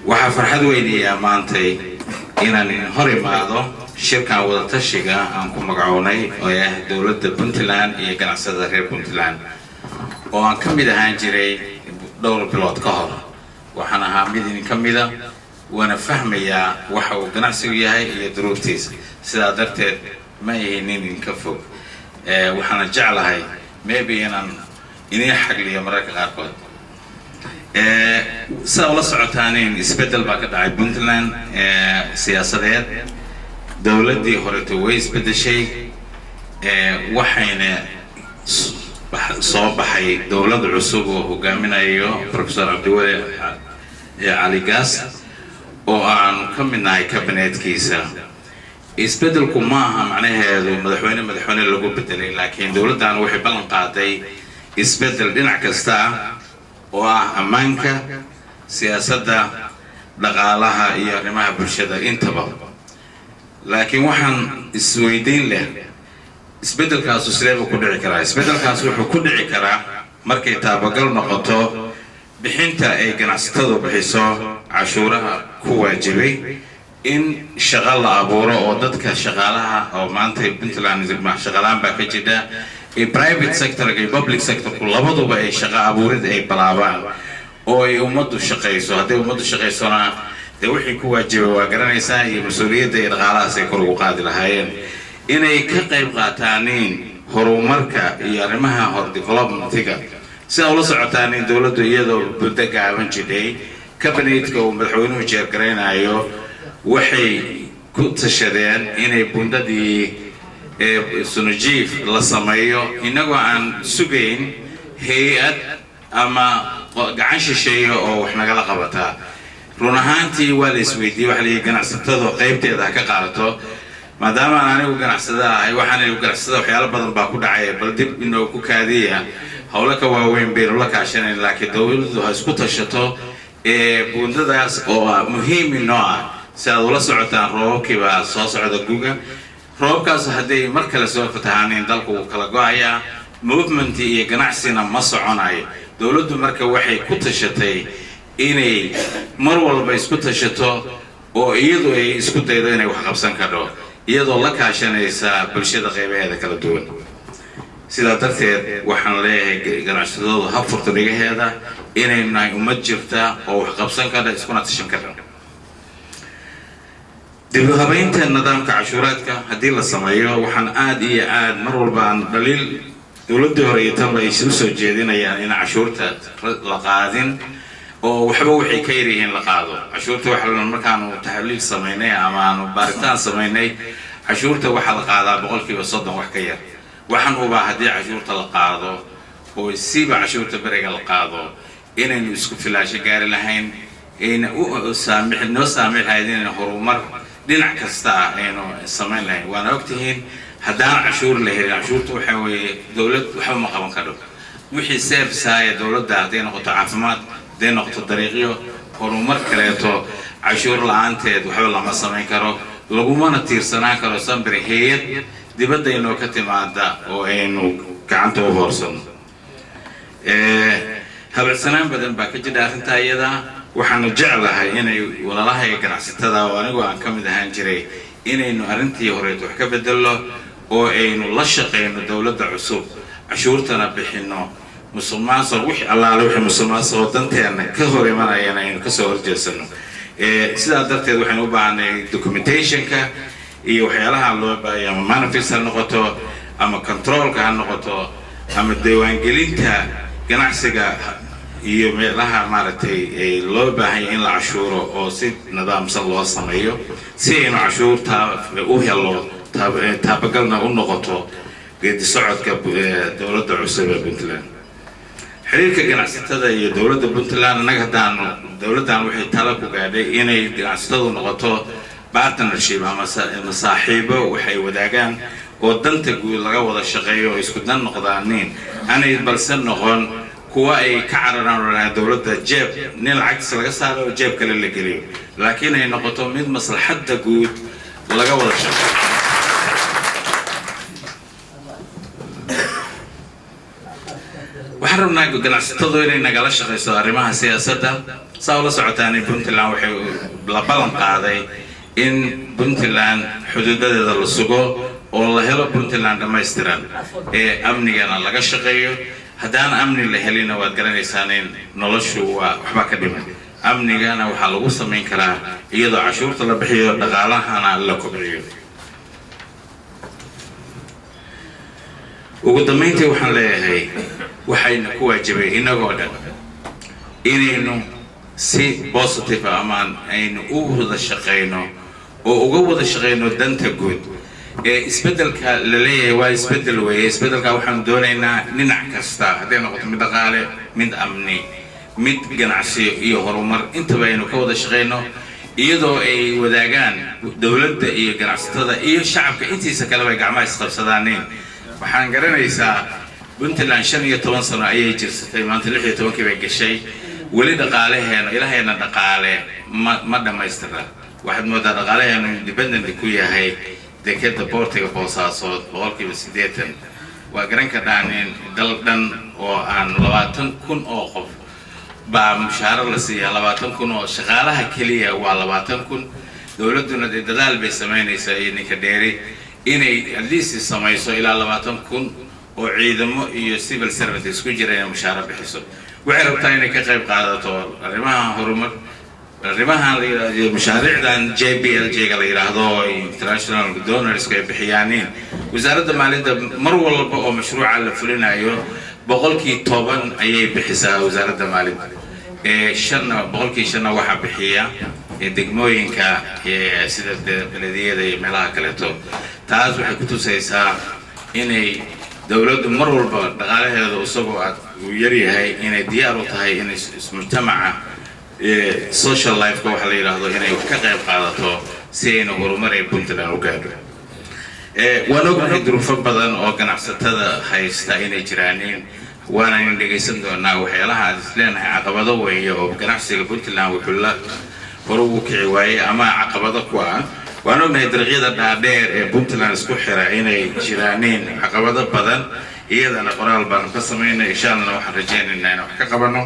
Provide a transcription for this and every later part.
waxaa farxad weynaya maantay inaan hor imaado shirkan wada tashiga aan ku magacoonay oo ah dawladda Puntland iyo ganacsatada reer Puntland oo aan ka mid ahaan jiray dhowr bilood ka hor waxaan ahaa mid in ka mid ah وانا فهميا waxa uu ganacsigu yahay iyo duruuftiisa sida darteed ma yeelin kafog waxaan jeclahay maybe inaan xagliyo mararka qaarkood سأول سعتانين إسبدل بقى بنتلان سياسات دولة دي هرتويس بده شيء وحين صوب حي دولة العصوب وقامنا أيوه بروفيسور عبد الولي علي قاس وعن كم من هاي كابينات كيسة إسبدل كماها معناها مدحوين اللي جو بدلين لكن دولة دان وحي بلن قاطي إسبدل دينعكستا وأمانك سياسة دقالها هي رماها برشدة انتبه لكن وحن السويدين له اسبدل كاسو سليبه كدعي كرا اسبدل كاسو وحو كدعي كرا مركي تابقل نقطو بحينتا اي قناستدو بحيسو عشورها كواجبي إن شغال أبورا أو ضدك شغالها أو مانتي بنتلان مع شغالان باكجدا البرايفت سيكتور البابليك سيكتور كله بدو بأي شغال أبورد أي بلابان أو يومدو شقيسو هذا يومدو شقيسونا دوحي كواجب وقرن يساعي مسؤولية الغالة سيكون قادر هاين إن يكقيب قاتانين هرو مركا يرمها هر ديفلوبمنت تيجا سأول سعتانين دولة يدو بدك عمل جدي كابينيت كو مدحوين وجير كرين أيو وحي كنت شدين إن بنددي سنجيف للسمايو إنه عن سجين هيئة أما قعنش شيء أو إحنا قال قبتها رونهانتي والسويدي وحلي جناستها قيبتي ذا كقارته ما دام أنا وجناستها أي واحد وجناستها وحيال بدل باكود عيب بلدي إنه كوكادية هؤلاء كواوين بيرولك عشان لكن دول هسكت الشتو بندداس أو مهم النوع سأقول سعتان روكي بصوص عند جوجل روبكاس هدي مركز سوى فتحانين دلكو كلا جاية موفمنت يجنعسنا مصعناي دولة مركز وحي كتشتي إني مرول بيس كتشتو أو يدو يس كتيدين وحقبسن كده يدو لك عشان يسا بالشدة غيبة هذا كلا دول سيدا ترتيب وحن ليه جنعسدو هفر طريقة هذا إني مناي أمجرتا أو حقبسن كده يسكون تشم كده دبلوماسية النظام كعشوراتك هدي السماية وحن عاد مرور بان دليل دولة هريتها ويسوسو جدينا يعني إن عشورته لقادين وحبوا حكايرهن لقادو عشورته وحل المكان وتحليل سميني أمان وبارتان سميني عشورته وحل قادا بقولك بصدق وحكاير وحن هو هدي عشورته لقادو ويسيب عشورته بريق لقادو إن يسكت في العشقار لهين إن سامح هذين هرومر دينع كستا إنه السمين له وأنا وقتهن هدان عشور له عشورته وحوي دولة وحوي مقام كده وحي سيف ساية دولة ده دين نقطة عفمات دين نقطة طريقية هرومر كليتو عشور لعنتد وحوي الله ما سمين كرو لقوما نطير سنة كرو سنبري هيد دي بدأ إنه كتم عدا وإنه كعنته وفرسن هذا سنة بدل باكج داخل تايدا waxaan jeclahay inay walalahay ganacsatada oo anigu aan kamid ahaan jiray inaynu arintii hore wax ka bedelo oo aynu la shaqeeyno dawladda cusub cashuurtana bixino musuqmaasuq wixii allaale wixii musuqmaasuq danteena ka hor imanayana aynu ka soo horjeesano sidaa darteed waxaan u baahanay documentationka iyo waxyaalaha loo baahan ama manifest ha noqoto ama controlka ha noqoto ama diiwaangelinta ganacsiga iyo meelaha maartay loo baahan in la cashuuro oo si nidaamsan loo sameeyo si aynu cashuurta u helo taabagalna u noqoto geedi socodka dawladda cusub ee Puntland xiriirka ganacsatada iyo dawladda Puntland anaga dawladdan waxay talo ku gaadhay inay ganacsatadu noqoto partnership ama saaxiibo waxay wadaagaan oo danta guud laga wada shaqeeyo oo isku dan noqdaanin anay balsan noqon kuwa ay ka cararaan dawladda jeeb nin lacag laga saaro jeeb kale la geliyo laakiin ay noqoto mid maslaxadda guud laga wada shaqeeyo وحرمنا قناعستدو إني نقل شقيسو arrimaha siyaasadda saa ula socotaan Puntland waxay la ballan qaaday in Puntland xuduudadeeda la sugo oo la helo Puntland dhammaystiran ee amnigana laga shaqeeyo haddaan amni la helina waad garanaysaan in noloshu waxba ka dhiman amnigana waxa lagu sameyn karaa iyadoo cashuurta la bixiyo dhaqaalahana la kobciyo ugu dambeyntii waxaan leeyahay waxayna ku waajibay inagoo dhan inaynu si positive amaan aynu u wada shaqeyno oo uga wada shaqeyno danta guud ee isbedelka la leeyahay waa isbedel weeye isbedelka waxaan doonaynaa dhinac kasta haddii noqoto mid dhaqaale mid amni mid ganacsi iyo horumar intaba aynu ka wada shaqeyno iyadoo ay wadaagaan dawladda iyo ganacsatada iyo shacabka intiisa kale ay gacmaha isqabsadaan waxaan garanaysaa Puntland 15 sano ayay jirsatay maanta 16 bay gashay weli dhaqaalaheena ilaahayna dhaqaale ma dhamaystira waxaad moodaa dhaqaalaheena independent ku yahay dekada Portugal Boosaaso 80% waa garan ka dhaaneen dal dhan oo aan 20,000 oo qof baa mushaar la siiyaa 20,000 oo shaqaalaha kaliya waa 20,000 dawladuna dadaal bay sameynaysaa inay dheeri inay at least samayso ilaa 20,000 oo ciidamo iyo civil servants isku jireen mushaar bixiso waxay rabtaa inay ka qayb qaadato arrimaha horumar arrimaha mashaariicdan JPLJ ga la yiraahdo international donors ka bixiyaan wasaaradda maaliyadda mar walba oo mashruuca la fulinayo 10% ayay bixisaa wasaaradda maaliyadda boqolkiiba waxa bixiya degmooyinka sida belediyada iyo meelaha kale taas waxay ku tusaysaa inay dawladdu mar walba dhaqaalaheedu isagoo uu yar yahay inay diyaar u tahay in mujtamaca social life ka waxa la yiraahdo inay ka qayb qaadato si ay horumar ay Puntland u gaadho waan ognahay duruufo badan oo ganacsatada haysta inay jiraan waana in dhageysan doonaa waxyaalaha isleenahay caqabado weeye oo ganacsiga Puntland wuxuu la horu u kici waayay ama caqabado ku ah waan ognahay dariiqyada dhaadheer ee Puntland isku xira inay jiraan caqabado badan iyadana qoraal baan ka sameynay insha Allah waxaan rajaynaynaa in wax ka qabano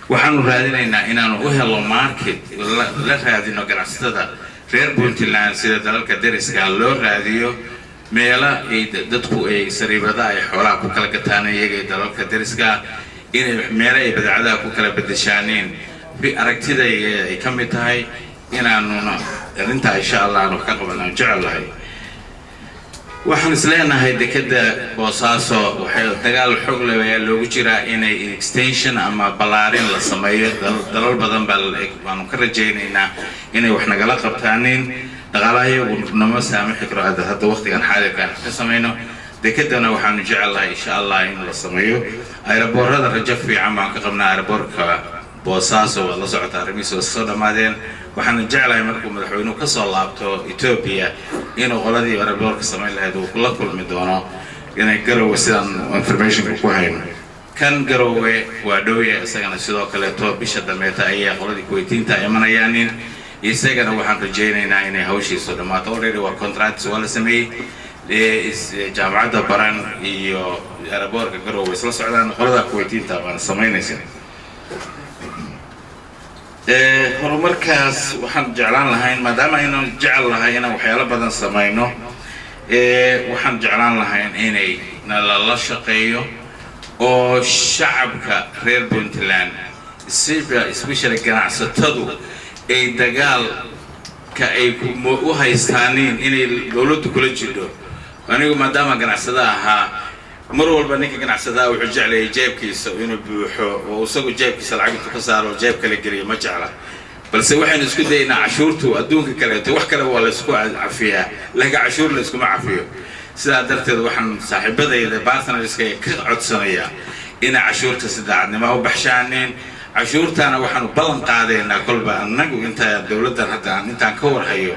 waxaan raadinaynaa inaanu u helo market la raadino ganacsatada reer Puntland sida dalalka deriska loo raadiyo meela ay dadku ay sariibada ay xoolaha ku kala gataan iyaga dalalka deriska inay meela ay badacada ku kala bedeshaaneen bi aragtida ay ka mid tahay inaanu arinta insha Allah aanu ka qabano jecelahay waxaan isleenahay dekada Boosaaso waxay dagaal xoog leh loogu jiraa inay extension ama balaarin la sameeyo dalal badan baan ka rajaynaynaa inay wax nagala qabtaan dhaqaalaha nama saamaxi karo hadda waqtigan xaadirka ka sameeyno dekadana waxaan jecelahay insha Allah in la sameeyo aeroboorada rajo fiican baan ka qabnaa aeroboorka Boosaaso wala socota arrimihiisa soo dhamaadeen waxaan jecelahay markuu madaxweynuhu ka soo laabto Ethiopia inuu qoladii aeroboorka sameyn lahayd uu kula kulmi doono inay garowe sidaan information ku hayno kan garowe waa dhowya isagana sidoo kale bisha dameeta ayaa qoladii Kuwaitinta imanayaan isagana waxaan rajaynaynaa inay hawshiisu dhamaato already waa contracts wala sameeyay jaamacadda Baran iyo aeroboorka garowe isla socdaan qolada Kuwaitinta baan sameynaysaa horumarkaas waxaan jeclaan lahayn maadaama inaan jecel lahay inaan waxyaalo badan sameeyno waxaan jeclaan lahayn inay la shaqeeyo oo shacabka reer Puntland especially ganacsatadu ay dagaalka ay u haystaan inay dawladdu kula jiro anigu maadaama ganacsada ahaa mar walba ninka ganacsada wuxuu jeclay jeebkiisa inuu buuxo oo isagu jeebkiisa lacagta ka saaro jeeb kale galiyo ma jecla balse waxaan isku daynaa cashuurtu adduunka kale wax kale waa la isku cafiyaa laakiin cashuur la isku ma cafiyo sidaa darteed waxaan saaxiibadayda partnerska ka codsanayaa in cashuurta sidaacadnimo u baxshaaneen cashuurtana waxaan ballan qaadeynaa kolba anagu inta dawladdan hadda intaan ka warhayo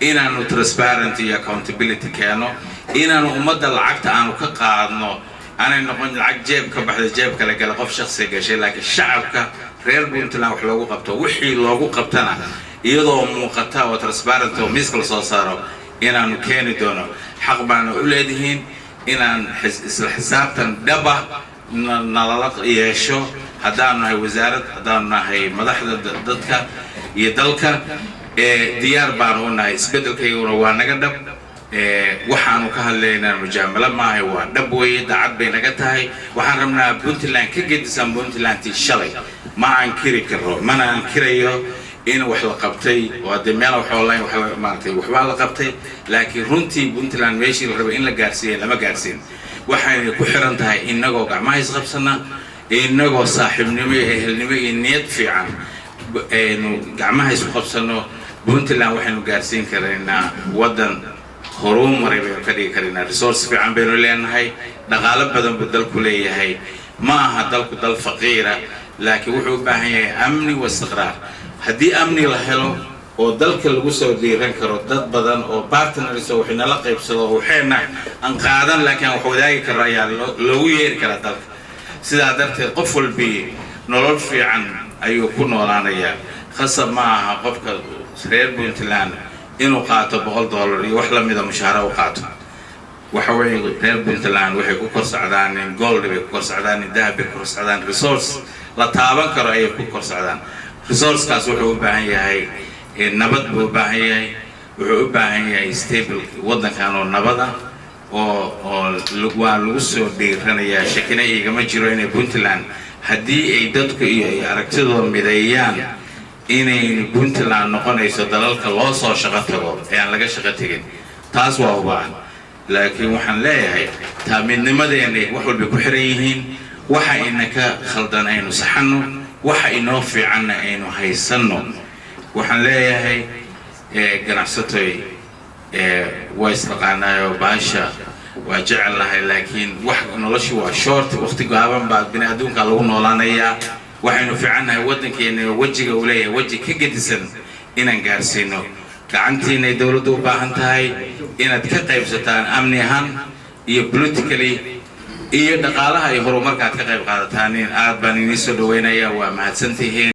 inaanu transparent iyo accountability keeno inaanu ummadda lacagta aanu ka qaadno aanay noqon lacag jeeb ka baxda jeeb kale gala qof shakhsi gashay laakiin shacabka reer Puntland wax loogu qabto wixii loogu qabtana iyadoo muuqata oo transparent oo miiska la soo saaro inaanu keeni doono xaq baan u leedahay inaan isla xisaabtan dhaba nalala yeesho haddaan nahay wasaarad haddaan nahay madaxda dadka iyo dalka diyaar baan u nahay isbedelkayguna waa naga dhab waxaanu ka hadlaynaa mujaamalo maahay waa dhab weeye daacad bay naga tahay waxaan rabnaa Puntland ka gedisan Puntlandtii shalay ma ankiri karo mana ankirayo in wax la qabtay oo meel wax online wax maartay waxba la qabtay laakiin runtii Puntland meeshii la rabay in la gaarsiiyo lama gaarsiin waxay ku xiran tahay inagoo gacmaha isqabsana inagoo saaxiibnimo iyo ehelnimo iyo niyad fiican aynu gacmaha isku qabsano Puntland waxaynu gaarsiin karaynaa wadan horumaray ka dhigi karaynaa resource fiican baynu leenahay dhaqaale badan buu dalku leeyahay ma aha dalku dal faqiira laakiin wuxuu u baahan yahay amni iyo istiqraar haddii amni la helo oo dalka lagu soo diiran karo dad badan oo partners oo waxna la qaybsado waxayna aan qaadan laakiin wax wadaagi karo ayaa loogu yeeri karaa dalka sidaa darteed qof walba nolol fiican ayuu ku noolaanayaa khasab ma aha qofka reer Puntland inuu qaato $100 iyo wax la mid ah mushaar u qaato waxa weeye reer Puntland waxay ku korsacdaan gold bay ku korsacdaan dahab bay ku korsacdaan resource la taaban karo ay ku korsacdaan resource kaas wuxuu u baahan yahay nabad buu u baahan yahay wuxuu u baahan yahay stable wadankan oo nabada oo lagu soo dhiiranayaa shakina igama jiro in Puntland haddii ay dadku iyo aragtidooda mideeyaan inay Puntland noqonayso dalalka loo soo shaqo tago ee aan laga shaqo tagin taas waa u baahan laakiin waxaan leeyahay taamidnimadeena wax walba ku xiran yihiin waxa inaka khaldan aynu saxano waxa inoo fiican aynu haysano waxaan leeyahay ganacsatay way isqaanayo baasha waa jecel lahay laakiin wax noloshu waa short waqti gaaban baad bini adduunka lagu noolaanayaa waxaynu fiicanahay wadankeena wajiga uu leeyahay waji ka gedisan inaan gaarsiino gacantiina dawladdu u baahan tahay inaad ka qaybsataan amni ahaan iyo politically iyo dhaqaalaha iyo horumarka aad ka qayb qaadataan aad baan idin soo dhaweynayaa waa mahadsantihiin